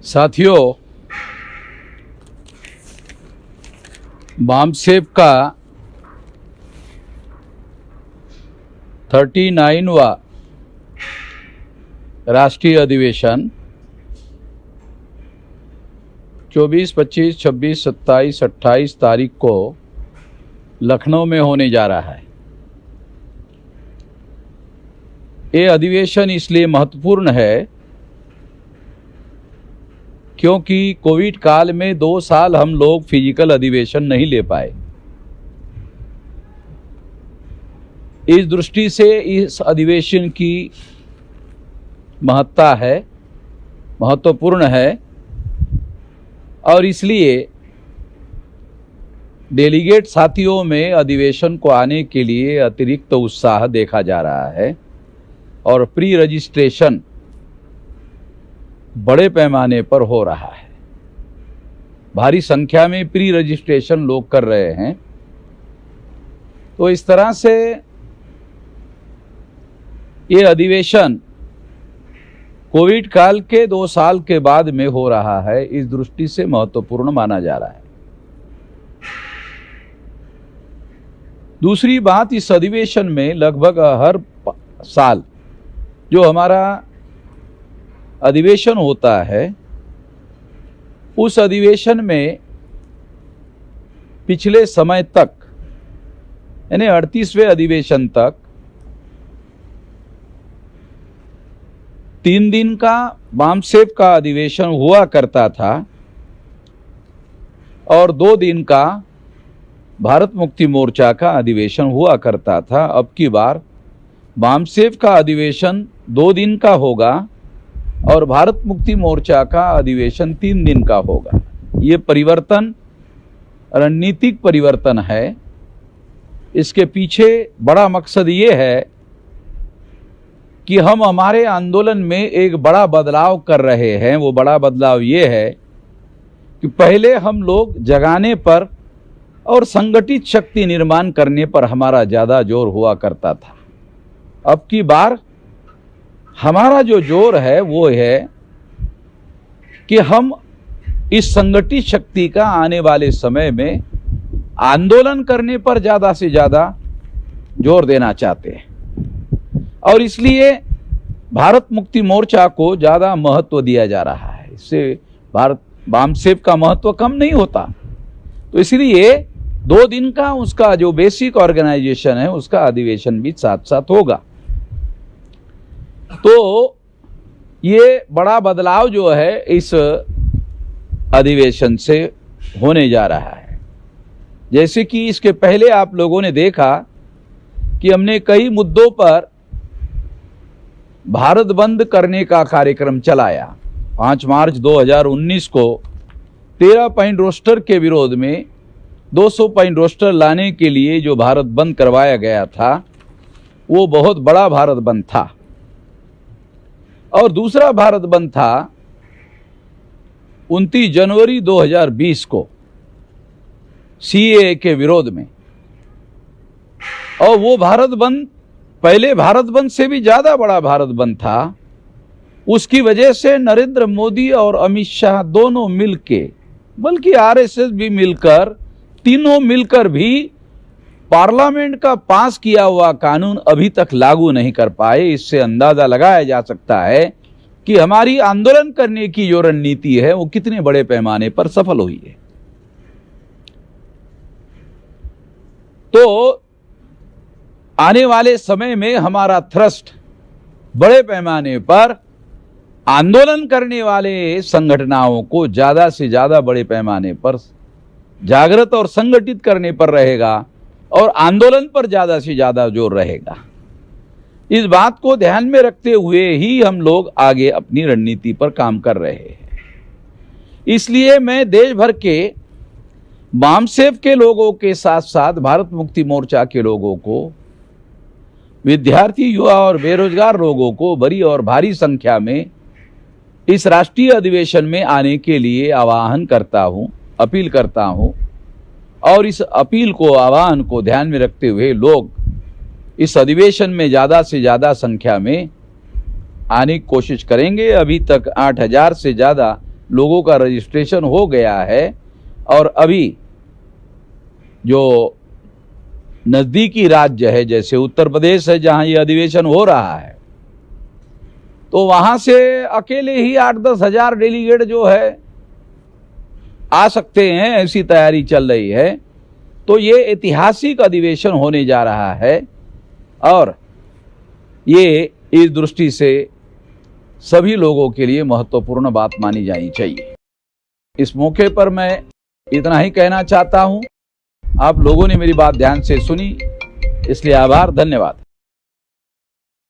साथियों, बामसेफ का 39वां राष्ट्रीय अधिवेशन 24, 25, 26, 27, 28 तारीख को लखनऊ में होने जा रहा है। ये अधिवेशन इसलिए महत्वपूर्ण है क्योंकि कोविड काल में 2 साल हम लोग फिजिकल अधिवेशन नहीं ले पाए। इस दृष्टि से इस अधिवेशन की महत्ता है, महत्वपूर्ण है और इसलिए डेलीगेट साथियों में अधिवेशन को आने के लिए अतिरिक्त उत्साह देखा जा रहा है और प्री रजिस्ट्रेशन बड़े पैमाने पर हो रहा है। भारी संख्या में प्री रजिस्ट्रेशन लोग कर रहे हैं। तो इस तरह से ये अधिवेशन कोविड काल के 2 साल के बाद में हो रहा है, इस दृष्टि से महत्वपूर्ण माना जा रहा है। दूसरी बात, इस अधिवेशन में लगभग हर साल जो हमारा अधिवेशन होता है, उस अधिवेशन में पिछले समय तक यानी 38वें अधिवेशन तक 3 दिन का बामसेफ का अधिवेशन हुआ करता था और 2 दिन का भारत मुक्ति मोर्चा का अधिवेशन हुआ करता था। अब की बार बामसेफ का अधिवेशन 2 दिन का होगा और भारत मुक्ति मोर्चा का अधिवेशन 3 दिन का होगा। ये परिवर्तन रणनीतिक परिवर्तन है। इसके पीछे बड़ा मकसद ये है कि हम हमारे आंदोलन में एक बड़ा बदलाव कर रहे हैं। वो बड़ा बदलाव ये है कि पहले हम लोग जगाने पर और संगठित शक्ति निर्माण करने पर हमारा ज़्यादा जोर हुआ करता था। अब की बार हमारा जो जोर है वो है कि हम इस संगठित शक्ति का आने वाले समय में आंदोलन करने पर ज़्यादा से ज़्यादा जोर देना चाहते हैं और इसलिए भारत मुक्ति मोर्चा को ज़्यादा महत्व दिया जा रहा है। इससे भारत बामसेफ का महत्व कम नहीं होता। तो इसलिए 2 दिन का उसका जो बेसिक ऑर्गेनाइजेशन है उसका अधिवेशन भी साथ साथ होगा। तो ये बड़ा बदलाव जो है इस अधिवेशन से होने जा रहा है। जैसे कि इसके पहले आप लोगों ने देखा कि हमने कई मुद्दों पर भारत बंद करने का कार्यक्रम चलाया। 5 मार्च 2019 को 13 पॉइंट रोस्टर के विरोध में 200 पॉइंट रोस्टर लाने के लिए जो भारत बंद करवाया गया था वो बहुत बड़ा भारत बंद था। और दूसरा भारत बंद था 29 जनवरी 2020 को सीएए के विरोध में। और वो भारत बंद पहले भारत बंद से भी ज्यादा बड़ा भारत बंद था। उसकी वजह से नरेंद्र मोदी और अमित शाह दोनों मिलके, बल्कि आरएसएस भी मिलकर, तीनों मिलकर भी पार्लियामेंट का पास किया हुआ कानून अभी तक लागू नहीं कर पाए। इससे अंदाजा लगाया जा सकता है कि हमारी आंदोलन करने की जो रणनीति है वो कितने बड़े पैमाने पर सफल हुई है। तो आने वाले समय में हमारा थ्रस्ट बड़े पैमाने पर आंदोलन करने वाले संगठनों को ज्यादा से ज्यादा बड़े पैमाने पर जागृत और संगठित करने पर रहेगा और आंदोलन पर ज्यादा से ज्यादा जोर रहेगा। इस बात को ध्यान में रखते हुए ही हम लोग आगे अपनी रणनीति पर काम कर रहे हैं। इसलिए मैं देश भर के बामसेफ के लोगों के साथ साथ भारत मुक्ति मोर्चा के लोगों को, विद्यार्थी, युवा और बेरोजगार लोगों को बड़ी और भारी संख्या में इस राष्ट्रीय अधिवेशन में आने के लिए आह्वान करता हूं, अपील करता हूं। और इस अपील को, आह्वान को ध्यान में रखते हुए लोग इस अधिवेशन में ज़्यादा से ज़्यादा संख्या में आने की कोशिश करेंगे। अभी तक 8000 से ज़्यादा लोगों का रजिस्ट्रेशन हो गया है और अभी जो नजदीकी राज्य है जैसे उत्तर प्रदेश है जहां ये अधिवेशन हो रहा है, तो वहां से अकेले ही 8-10 हजार डेलीगेट जो है आ सकते हैं, ऐसी तैयारी चल रही है। तो ये ऐतिहासिक अधिवेशन होने जा रहा है और ये इस दृष्टि से सभी लोगों के लिए महत्वपूर्ण बात मानी जानी चाहिए। इस मौके पर मैं इतना ही कहना चाहता हूं। आप लोगों ने मेरी बात ध्यान से सुनी, इसलिए आभार, धन्यवाद।